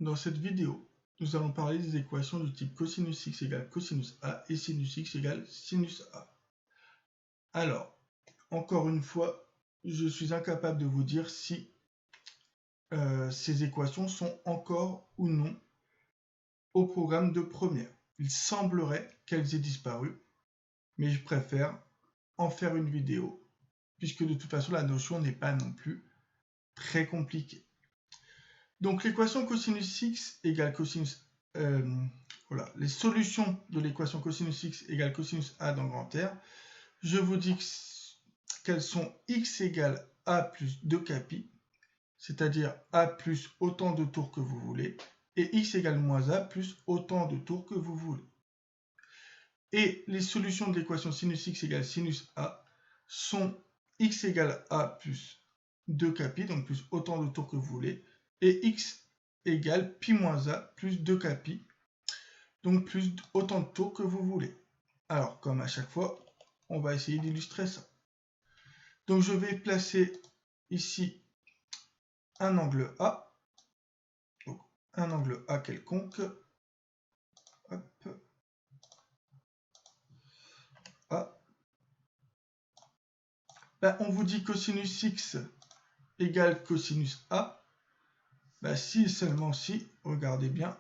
Dans cette vidéo, nous allons parler des équations du type cosinus x égale cosinus a et sinus x égale sinus a. Alors, encore une fois, je suis incapable de vous dire si ces équations sont encore ou non au programme de première. Il semblerait qu'elles aient disparu, mais je préfère en faire une vidéo, puisque de toute façon la notion n'est pas non plus très compliquée. Donc l'équation cosinus x égale cosinus voilà, les solutions de l'équation cosinus x égale cosinus a dans grand R, je vous dis qu'elles sont x égale a plus 2kπ, c'est-à-dire a plus autant de tours que vous voulez, et x égale moins a plus autant de tours que vous voulez. Et les solutions de l'équation sinus x égale sinus a sont x égale a plus 2kπ, donc plus autant de tours que vous voulez, et x égale pi moins a plus 2kπ, donc plus autant de tours que vous voulez. Alors, comme à chaque fois, on va essayer d'illustrer ça. Donc, je vais placer ici un angle A, donc un angle A quelconque. Hop. A. Ben, on vous dit cosinus x égale cosinus A. Ben, si et seulement si, regardez bien,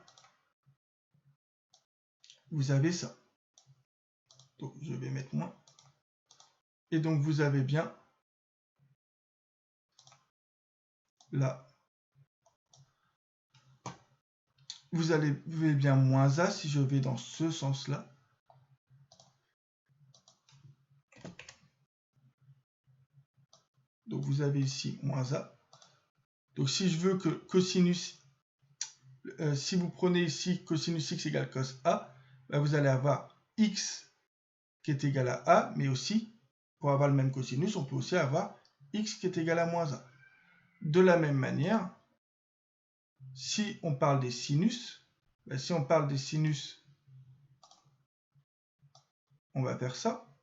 vous avez ça. Donc, je vais mettre moins. Et donc, vous avez bien là. Vous avez bien moins A si je vais dans ce sens-là. Donc, vous avez ici moins A. Donc, si je veux que cosinus, si vous prenez ici cosinus x égale cos A, ben vous allez avoir x qui est égal à A, mais aussi, pour avoir le même cosinus, on peut aussi avoir x qui est égal à moins A. De la même manière, si on parle des sinus, ben si on parle des sinus, on va faire ça.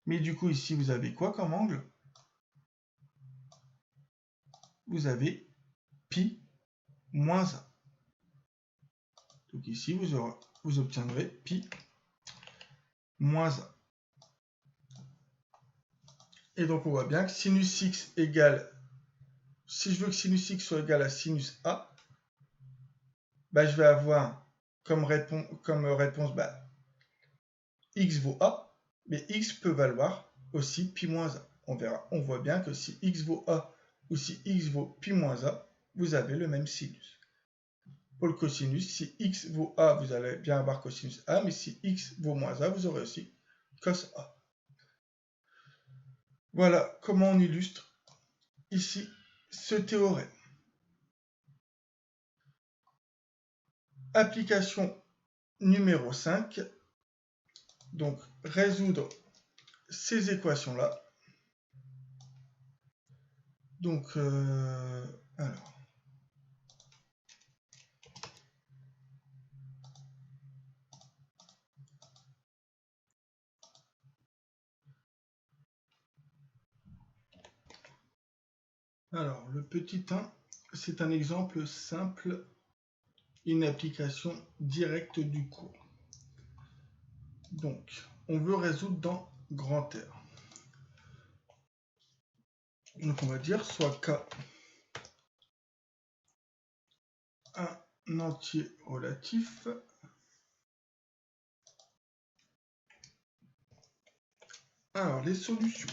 Mais du coup, ici, vous avez quoi comme angle? Vous avez pi moins A. Donc ici, vous obtiendrez pi moins A. Et donc, on voit bien que sinus x égale, si je veux que sinus x soit égal à sinus A, bah, je vais avoir comme réponse bah, x vaut A, mais x peut valoir aussi pi moins A. On verra, on voit bien que si x vaut A ou si x vaut pi moins A, vous avez le même sinus. Pour le cosinus, si x vaut A, vous allez bien avoir cosinus A, mais si x vaut moins A, vous aurez aussi cos A. Voilà comment on illustre ici ce théorème. Application numéro 5. Donc, résoudre ces équations-là. Donc, alors, le petit 1, c'est un exemple simple, une application directe du cours. Donc, on veut résoudre dans grand R. Donc, on va dire soit K un entier relatif alors les solutions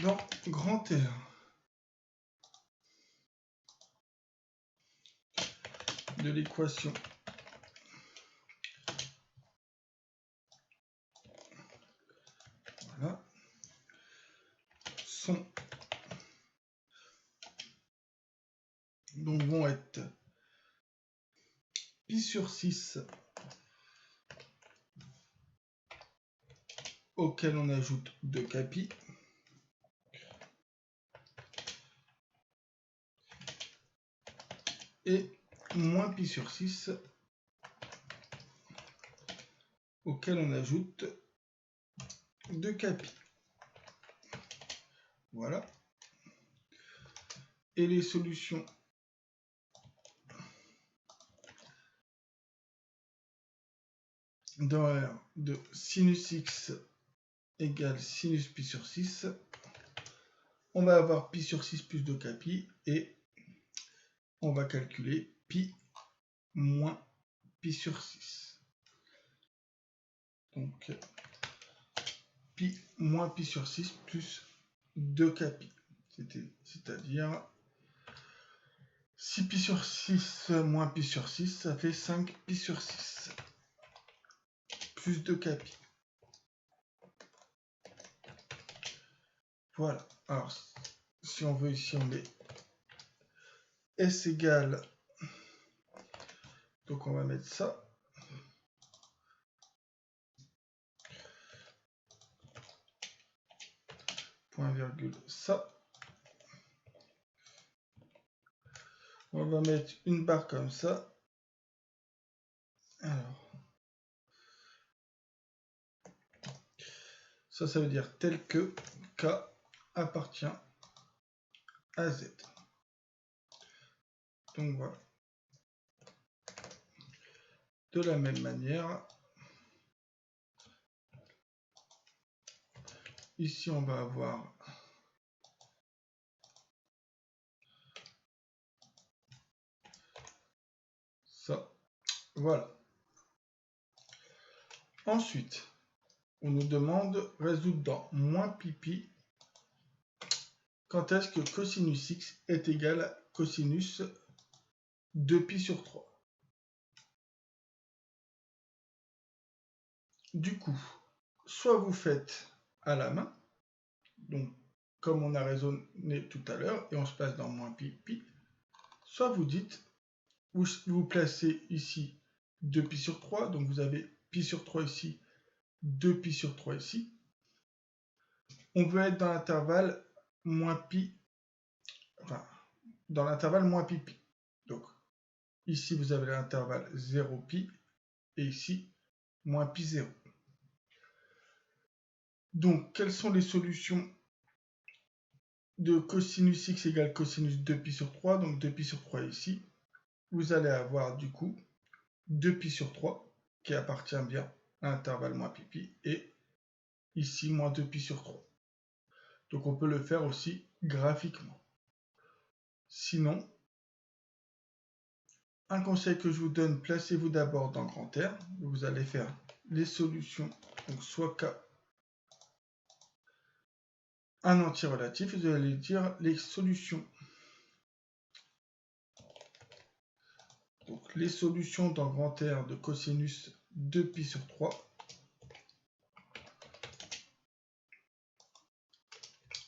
dans grand R de l'équation voilà sont donc vont être pi sur 6 auquel on ajoute 2kπ et moins pi sur 6 auquel on ajoute 2kπ. Voilà. Et les solutions dans R de sinus x égale sinus pi sur 6, on va avoir pi sur 6 plus 2k pi, et on va calculer pi moins pi sur 6. Donc, pi moins pi sur 6 plus 2k pi. C'est-à-dire 6 pi sur 6 moins pi sur 6, ça fait 5 pi sur 6. Plus 2k pi. Voilà. Alors, si on veut ici, on met S égale. Donc, on va mettre ça. Point virgule ça. On va mettre une barre comme ça. Alors, ça veut dire tel que K appartient à Z. Donc voilà. De la même manière, ici on va avoir ça. Voilà. Ensuite, on nous demande résoudre dans moins pi pi quand est-ce que cosinus x est égal à cosinus 2pi sur 3. Du coup, soit vous faites à la main, donc comme on a raisonné tout à l'heure, et on se place dans moins pi pi, soit vous dites, vous placez ici 2pi sur 3, donc vous avez pi sur 3 ici, 2pi sur 3 ici. On veut être dans l'intervalle moins pi, enfin, dans l'intervalle moins pi pi. Donc, ici, vous avez l'intervalle 0 pi, et ici, moins pi 0. Donc, quelles sont les solutions de cosinus x égale cosinus 2pi sur 3? Donc, 2pi sur 3 ici. Vous allez avoir, du coup, 2pi sur 3, qui appartient bien à l'intervalle moins pi pi, et ici, moins 2pi sur 3. Donc, on peut le faire aussi graphiquement. Sinon, un conseil que je vous donne, placez-vous d'abord dans grand R. Vous allez faire les solutions, donc soit K, un entier relatif, vous allez dire les solutions. Donc les solutions dans grand R de cosinus 2pi sur 3.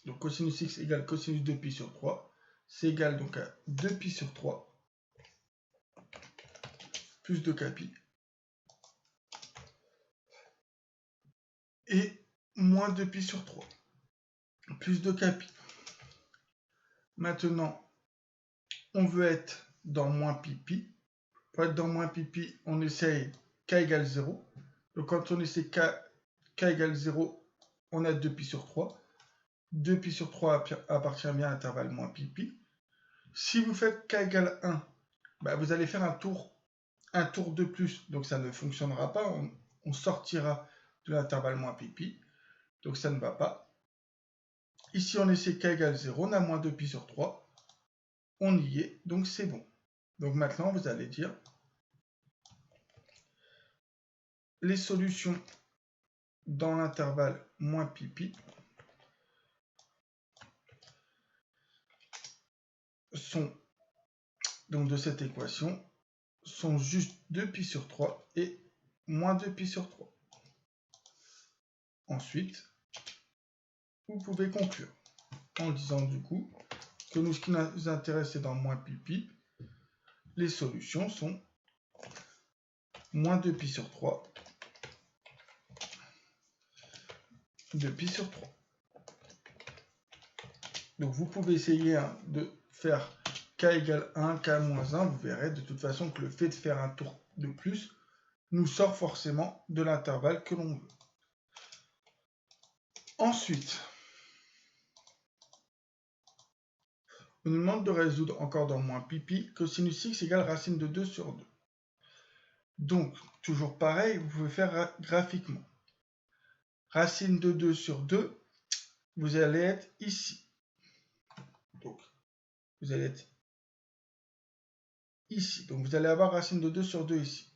Donc cosinus x égale cosinus 2pi sur 3. C'est égal donc à 2pi sur 3 plus 2k pi. Et moins 2pi sur 3 plus 2k pi. Maintenant, on veut être dans moins pi pi. Pour être dans moins pi pi, on essaye k égale 0. Donc quand on essaie k égale 0, on a 2pi sur 3. 2pi sur 3 appartient bien à l'intervalle moins pi pi. Si vous faites k égale 1, bah vous allez faire un tour de plus. Donc ça ne fonctionnera pas. On sortira de l'intervalle moins pi pi. Donc ça ne va pas. Ici, on essaie k égale 0. On a moins 2pi sur 3. On y est. Donc c'est bon. Donc maintenant, vous allez dire les solutions dans l'intervalle moins pi pi sont, donc de cette équation, sont juste 2pi sur 3 et moins 2pi sur 3. Ensuite, vous pouvez conclure en disant du coup que nous, ce qui nous intéresse, c'est dans moins pi pi. Les solutions sont moins 2pi sur 3, 2pi sur 3. Donc vous pouvez essayer de faire k égale 1, k moins 1. Vous verrez de toute façon que le fait de faire un tour de plus nous sort forcément de l'intervalle que l'on veut. Ensuite, on nous demande de résoudre encore dans moins pi pi cosinus x égale racine de 2 sur 2. Donc, toujours pareil, vous pouvez faire graphiquement. Racine de 2 sur 2, vous allez être ici. Donc, vous allez être ici. Donc, vous allez avoir racine de 2 sur 2 ici.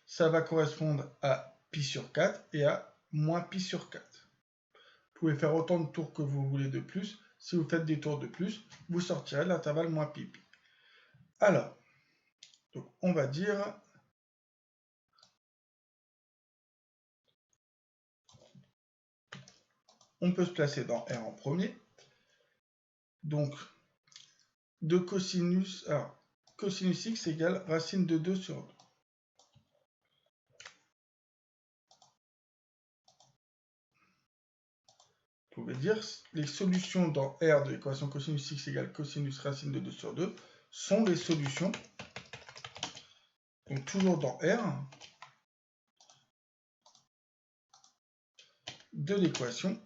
Ça va correspondre à pi sur 4 et à moins pi sur 4. Vous pouvez faire autant de tours que vous voulez de plus. Si vous faites des tours de plus, vous sortirez de l'intervalle moins pi pi. Alors, donc on va dire... On peut se placer dans R en premier. Donc, de cosinus... Alors, cosinus x égale racine de 2 sur 2. Vous pouvez dire les solutions dans R de l'équation cosinus x égale cosinus racine de 2 sur 2 sont les solutions, donc toujours dans R, de l'équation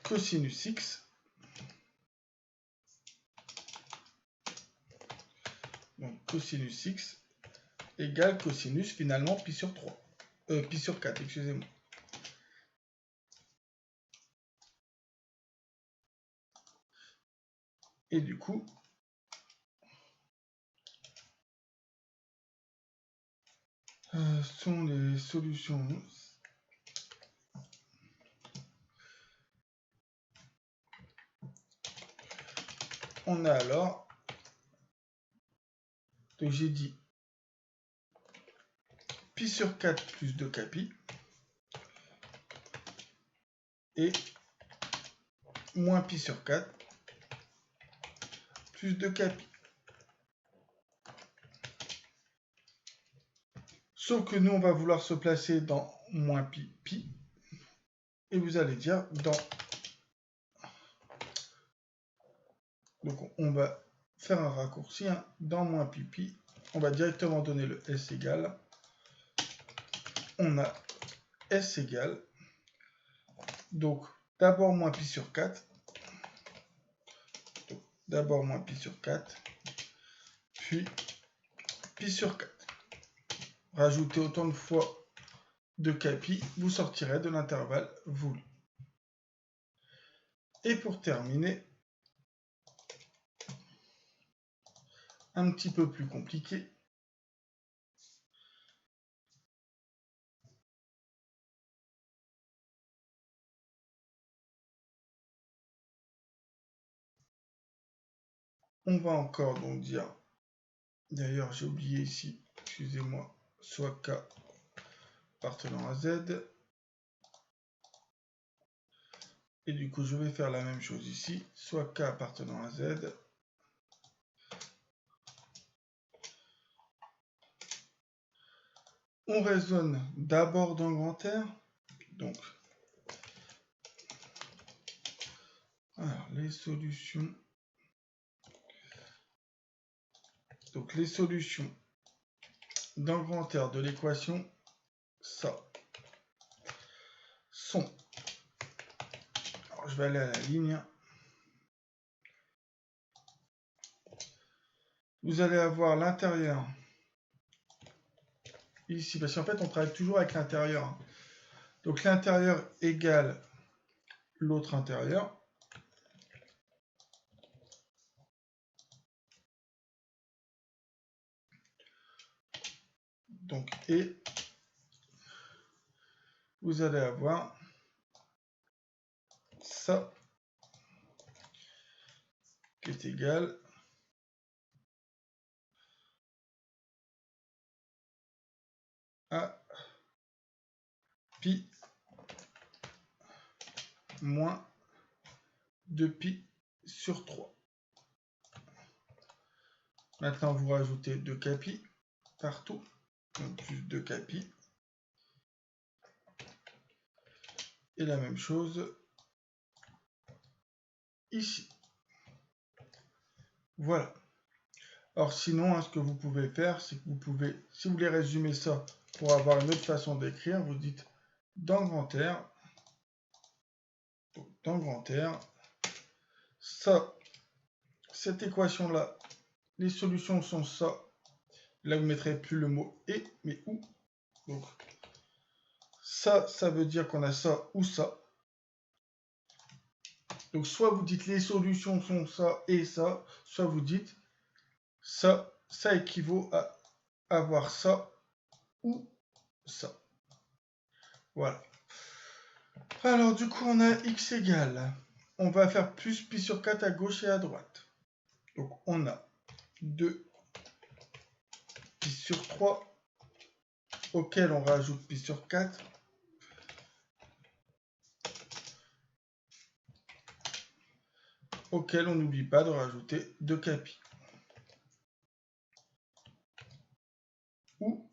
cosinus x, donc cosinus x égale cosinus finalement pi sur 3, pi sur 4, excusez-moi. Et du coup, sont les solutions. On a alors, donc j'ai dit pi sur 4 plus 2 capi et moins pi sur 4 plus 2 capi. Sauf que nous, on va vouloir se placer dans moins pi pi. Et vous allez dire dans... Donc on va faire un raccourci, hein, dans moins pi pi. On va directement donner le S égale. On a S égale. Donc d'abord moins pi sur 4. D'abord moins pi sur 4. Puis pi sur 4. Rajoutez autant de fois de capi, vous sortirez de l'intervalle voulu. Et pour terminer, un petit peu plus compliqué, on va encore donc dire, d'ailleurs j'ai oublié ici, excusez-moi, soit K appartenant à Z. Et du coup, je vais faire la même chose ici, soit K appartenant à Z. On raisonne d'abord dans grand R. Donc, alors, les solutions. Donc, les solutions dans grand R de l'équation, ça, sont... Alors, je vais aller à la ligne. Vous allez avoir l'intérieur ici, parce qu'en fait, on travaille toujours avec l'intérieur. Donc, l'intérieur égale l'autre intérieur. Donc, et vous allez avoir ça qui est égal à pi moins 2pi sur 3. Maintenant, vous rajoutez 2 capi partout, donc plus 2 capi. Et la même chose ici. Voilà. Alors sinon, hein, ce que vous pouvez faire, c'est que vous pouvez, si vous voulez résumer ça pour avoir une autre façon d'écrire, vous dites dans grand R, dans grand R, ça, cette équation-là, les solutions sont ça, Là, vous ne mettrez plus le mot et, mais ou. Donc, ça veut dire qu'on a ça ou ça. Donc, soit vous dites les solutions sont ça et ça, soit vous dites ça équivaut à avoir ça ou ça. Voilà. Alors, du coup, on a x égale. On va faire plus pi sur 4 à gauche et à droite. Donc, on a 2 pi sur 3, auquel on rajoute pi sur 4. Auquel on n'oublie pas de rajouter 2 capi. Ou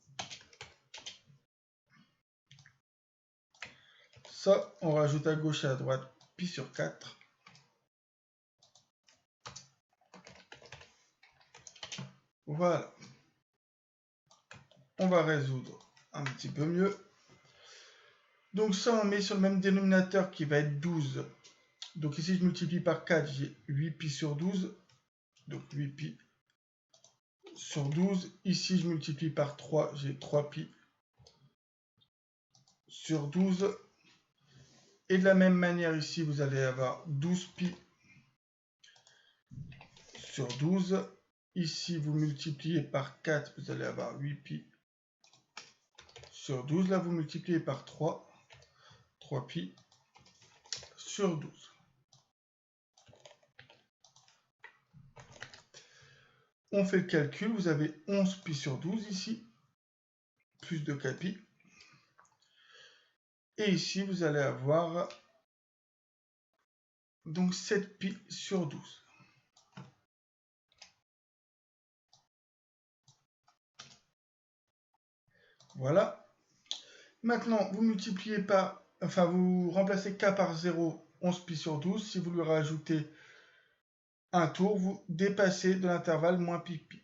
ça, on rajoute à gauche et à droite pi sur 4. Voilà. On va résoudre un petit peu mieux. Donc ça, on met sur le même dénominateur qui va être 12. Donc ici, je multiplie par 4, j'ai 8 pi sur 12. Donc 8 pi sur 12. Ici, je multiplie par 3, j'ai 3 pi sur 12. Et de la même manière, ici, vous allez avoir 12 pi sur 12. Ici, vous multipliez par 4, vous allez avoir 8 pi sur 12. Là, vous multipliez par 3, 3 pi sur 12. On fait le calcul, vous avez 11 pi sur 12 ici, plus 2 capi. Et ici, vous allez avoir donc 7 pi sur 12. Voilà. Maintenant, vous multipliez par, enfin, vous remplacez k par 0, 11 pi sur 12. Si vous lui rajoutez un tour, vous dépassez de l'intervalle moins pi pi.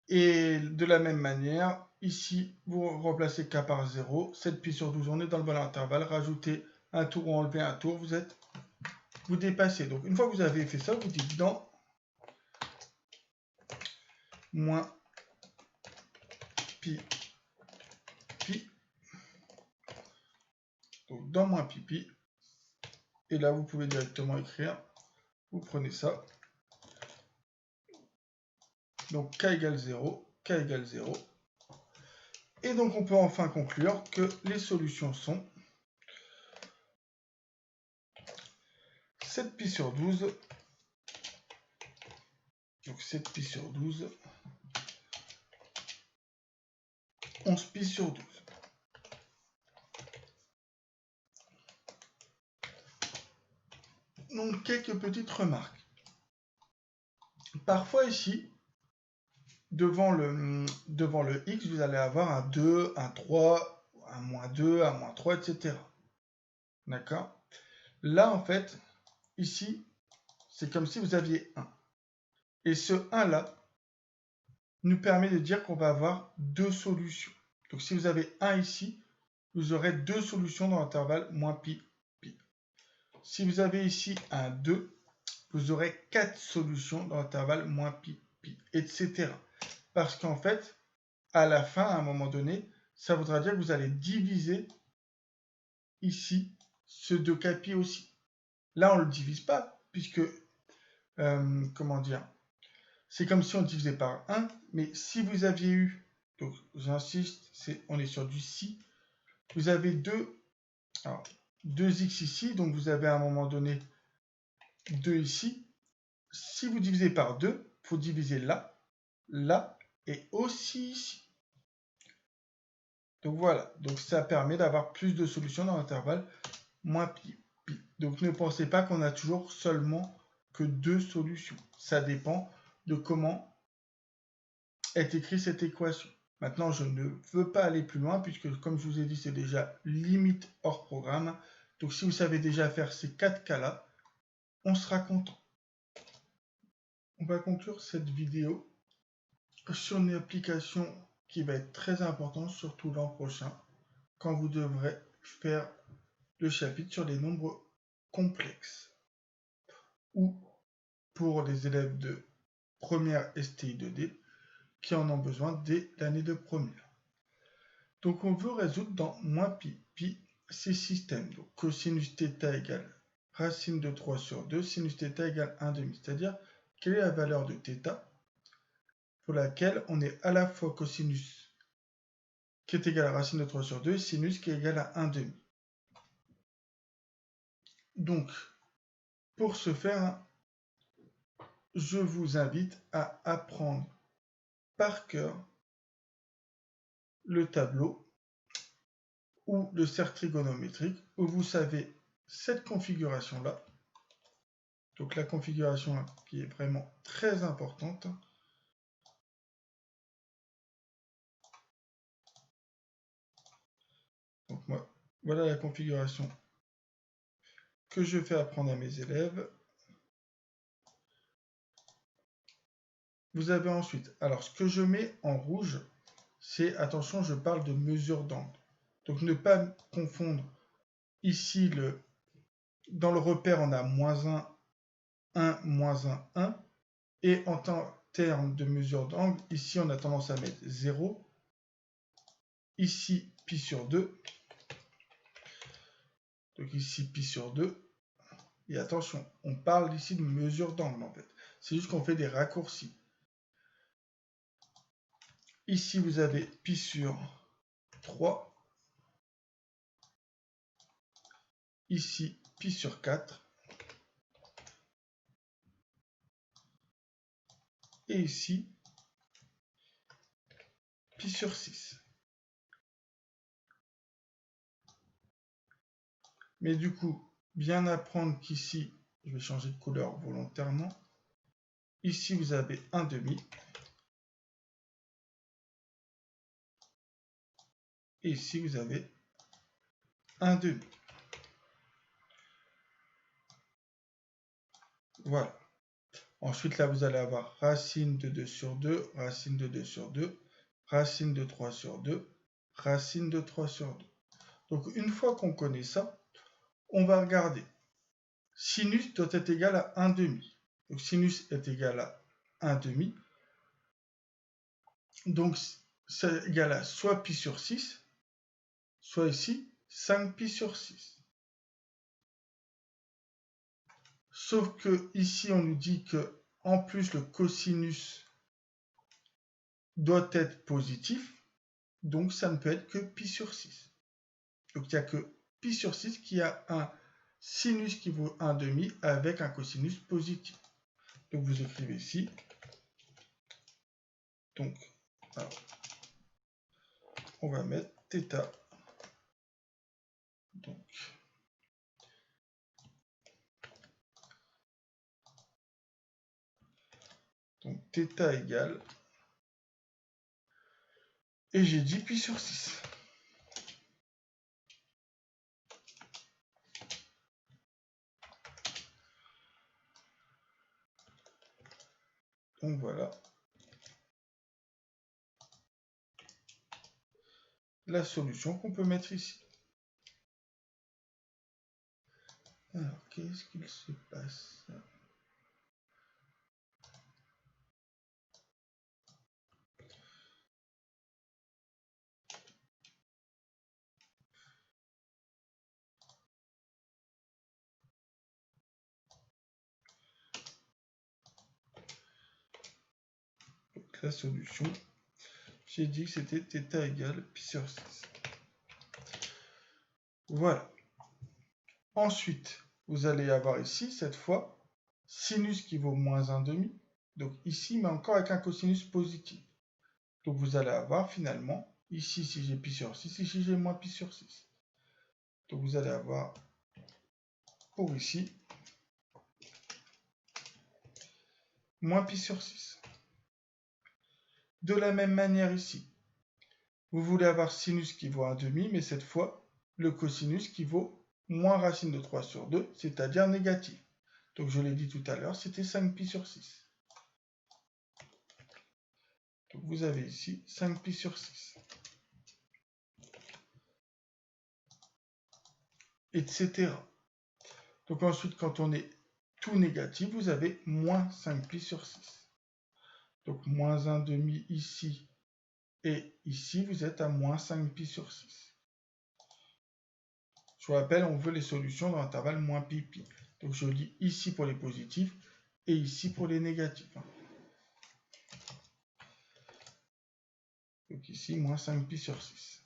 Et de la même manière, ici, vous remplacez k par 0, 7 pi sur 12, on est dans le bon intervalle, rajoutez un tour ou enlevez un tour, vous dépassez. Donc, une fois que vous avez fait ça, vous dites dans moins pi pi. Donc, dans moins pi pi. Et là, vous pouvez directement écrire, vous prenez ça. Donc, k égale 0, k égale 0. Et donc, on peut enfin conclure que les solutions sont 7 pi sur 12. Donc, 7 pi sur 12. 11 pi sur 12. Donc, quelques petites remarques. Parfois, ici, devant le x, vous allez avoir un 2, un 3, un moins 2, un moins 3, etc. D'accord? Là, en fait, ici, c'est comme si vous aviez 1. Et ce 1-là nous permet de dire qu'on va avoir deux solutions. Donc, si vous avez 1 ici, vous aurez deux solutions dans l'intervalle moins pi, pi. Si vous avez ici un 2, vous aurez 4 solutions dans l'intervalle moins pi, pi, etc. Parce qu'en fait, à la fin, à un moment donné, ça voudra dire que vous allez diviser ici ce 2 capi aussi. Là, on ne le divise pas, puisque, comment dire, c'est comme si on divisait par 1, mais si vous aviez eu, donc j'insiste, on est sur du si, vous avez 2x ici, donc vous avez à un moment donné 2 ici. Si vous divisez par 2, il faut diviser là, là, et aussi ici. Donc voilà, donc ça permet d'avoir plus de solutions dans l'intervalle moins pi, pi. Donc ne pensez pas qu'on a toujours seulement que deux solutions. Ça dépend de comment est écrite cette équation. Maintenant, je ne veux pas aller plus loin puisque, comme je vous ai dit, c'est déjà limite hors programme. Donc si vous savez déjà faire ces 4 cas-là, on sera content. On va conclure cette vidéo sur une application qui va être très importante, surtout l'an prochain, quand vous devrez faire le chapitre sur les nombres complexes. Ou pour les élèves de première STI 2D qui en ont besoin dès l'année de première. Donc on veut résoudre dans moins pi. Pi, c'est système. Donc cosinus θ égale racine de 3 sur 2, sinus θ égale 1,5. C'est-à-dire, quelle est la valeur de θ pour laquelle on est à la fois cosinus qui est égal à racine de 3 sur 2 et sinus qui est égal à 1,5. Donc, pour ce faire, je vous invite à apprendre par cœur le tableau ou le cercle trigonométrique où vous savez cette configuration-là. Donc la configuration qui est vraiment très importante. Donc voilà la configuration que je fais apprendre à mes élèves. Vous avez ensuite, alors ce que je mets en rouge, c'est, attention, je parle de mesure d'angle. Donc ne pas confondre ici, dans le repère, on a -1, 1, -1, 1. Et en termes de mesure d'angle, ici, on a tendance à mettre 0. Ici, pi sur 2. Donc ici, pi sur 2. Et attention, on parle ici de mesure d'angle, en fait. C'est juste qu'on fait des raccourcis. Ici, vous avez pi sur 3. Ici, pi sur 4. Et ici, pi sur 6. Mais du coup, bien apprendre qu'ici, je vais changer de couleur volontairement. Ici, vous avez 1,5. Et ici, vous avez 1,5. Voilà. Ensuite, là, vous allez avoir racine de 2 sur 2, racine de 2 sur 2, racine de 3 sur 2, racine de 3 sur 2. Donc, une fois qu'on connaît ça, on va regarder. Sinus doit être égal à 1,5. Donc, sinus est égal à 1,5. Donc, c'est égal à soit pi sur 6, soit ici 5 pi sur 6. Sauf que ici, on nous dit que en plus, le cosinus doit être positif. Donc, ça ne peut être que pi sur 6. Donc, il n'y a que pi sur 6 qui a un sinus qui vaut 1,5 avec un cosinus positif. Donc, vous écrivez ici. Donc, alors, on va mettre θ. Donc, θ égale. Et j'ai dit pi sur 6. Donc voilà. La solution qu'on peut mettre ici. Alors, qu'est-ce qu'il se passe ? Donc, la solution, j'ai dit que c'était θ égale pi sur 6. Voilà. Ensuite, vous allez avoir ici, cette fois, sinus qui vaut moins 1,5. Donc ici, mais encore avec un cosinus positif. Donc vous allez avoir finalement, ici si j'ai pi sur 6, ici j'ai moins pi sur 6. Donc vous allez avoir, pour ici, moins pi sur 6. De la même manière ici, vous voulez avoir sinus qui vaut 1,5, mais cette fois, le cosinus qui vaut moins racine de 3 sur 2, c'est-à-dire négatif. Donc je l'ai dit tout à l'heure, c'était 5 pi sur 6. Donc vous avez ici 5 pi sur 6. Etc. Donc ensuite, quand on est tout négatif, vous avez moins 5 pi sur 6. Donc moins 1 demi ici et ici, vous êtes à moins 5pi sur 6. Je vous rappelle, on veut les solutions dans l'intervalle moins pi, pi. Donc je lis ici pour les positifs et ici pour les négatifs. Donc ici, moins 5pi sur 6.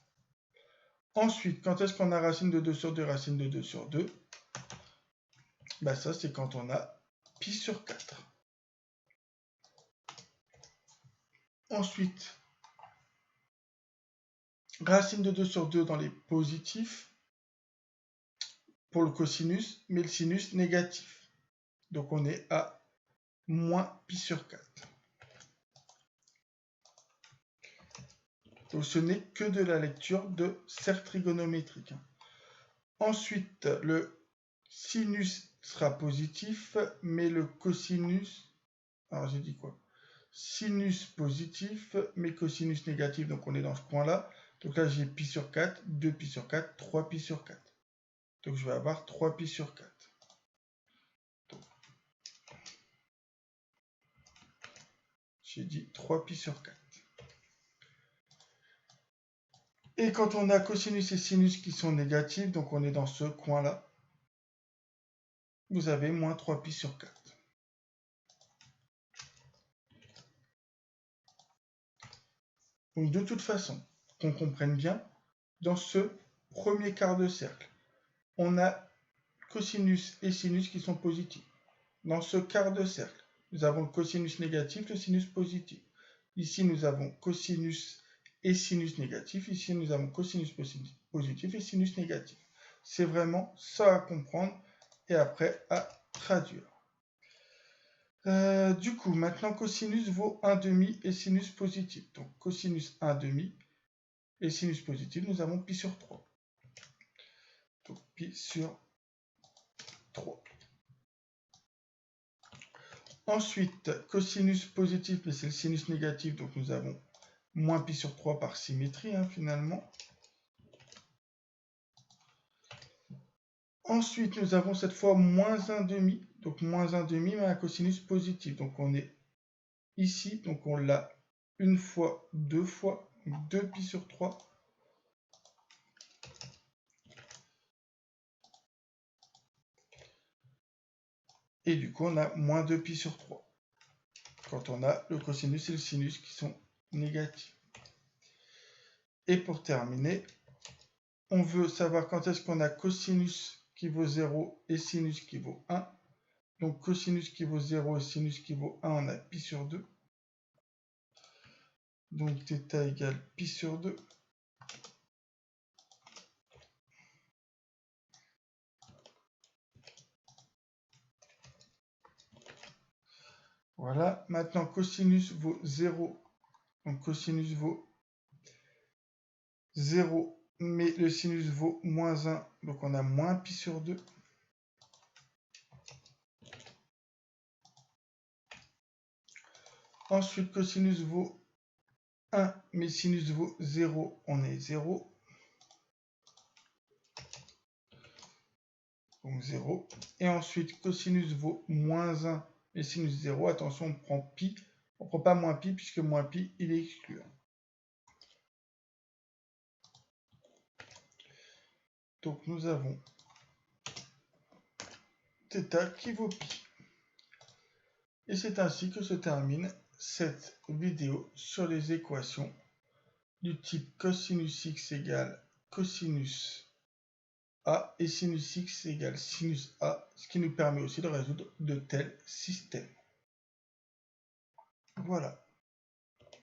Ensuite, quand est-ce qu'on a racine de 2 sur 2, racine de 2 sur 2? Bah ça, c'est quand on a pi sur 4. Ensuite, racine de 2 sur 2 dans les positifs pour le cosinus, mais le sinus négatif. Donc on est à moins pi sur 4. Donc ce n'est que de la lecture de cercle trigonométrique. Ensuite, le sinus sera positif, mais le cosinus... Alors j'ai dit quoi? Sinus positif, mais cosinus négatif, donc on est dans ce coin-là. Donc là j'ai pi sur 4, 2pi sur 4, 3pi sur 4. Donc je vais avoir 3pi sur 4. J'ai dit 3pi sur 4. Et quand on a cosinus et sinus qui sont négatifs, donc on est dans ce coin-là, vous avez moins 3pi sur 4. Donc de toute façon, qu'on comprenne bien, dans ce premier quart de cercle, on a cosinus et sinus qui sont positifs. Dans ce quart de cercle, nous avons le cosinus négatif, le sinus positif. Ici, nous avons cosinus et sinus négatif. Ici, nous avons cosinus positif et sinus négatif. C'est vraiment ça à comprendre et après à traduire. Du coup, maintenant, cosinus vaut 1 demi et sinus positif. Donc, cosinus 1 demi et sinus positif, nous avons pi sur 3. Donc, pi sur 3. Ensuite, cosinus positif, mais c'est le sinus négatif, donc nous avons moins pi sur 3 par symétrie, finalement. Ensuite, nous avons cette fois moins 1 demi, donc moins 1 demi, mais un cosinus positif. Donc on est ici, donc on l'a une fois, 2 pi sur 3. Et du coup, on a moins 2 pi sur 3. Quand on a le cosinus et le sinus qui sont négatifs. Et pour terminer, on veut savoir quand est-ce qu'on a cosinus qui vaut 0 et sinus qui vaut 1. Donc cosinus qui vaut 0 et sinus qui vaut 1, on a pi sur 2. Donc θ égale pi sur 2. Voilà, maintenant cosinus vaut 0. Donc cosinus vaut 0, mais le sinus vaut moins 1. Donc on a moins pi sur 2. Ensuite, cosinus vaut 1, mais sinus vaut 0. On est 0. Donc 0. Et ensuite, cosinus vaut moins 1, mais sinus 0. Attention, on prend pi. On ne prend pas moins pi, puisque moins pi, il est excluant. Donc nous avons θ qui vaut pi. Et c'est ainsi que se termine cette vidéo sur les équations du type cosinus x égale cosinus A et sinus x égale sinus A, ce qui nous permet aussi de résoudre de tels systèmes. Voilà.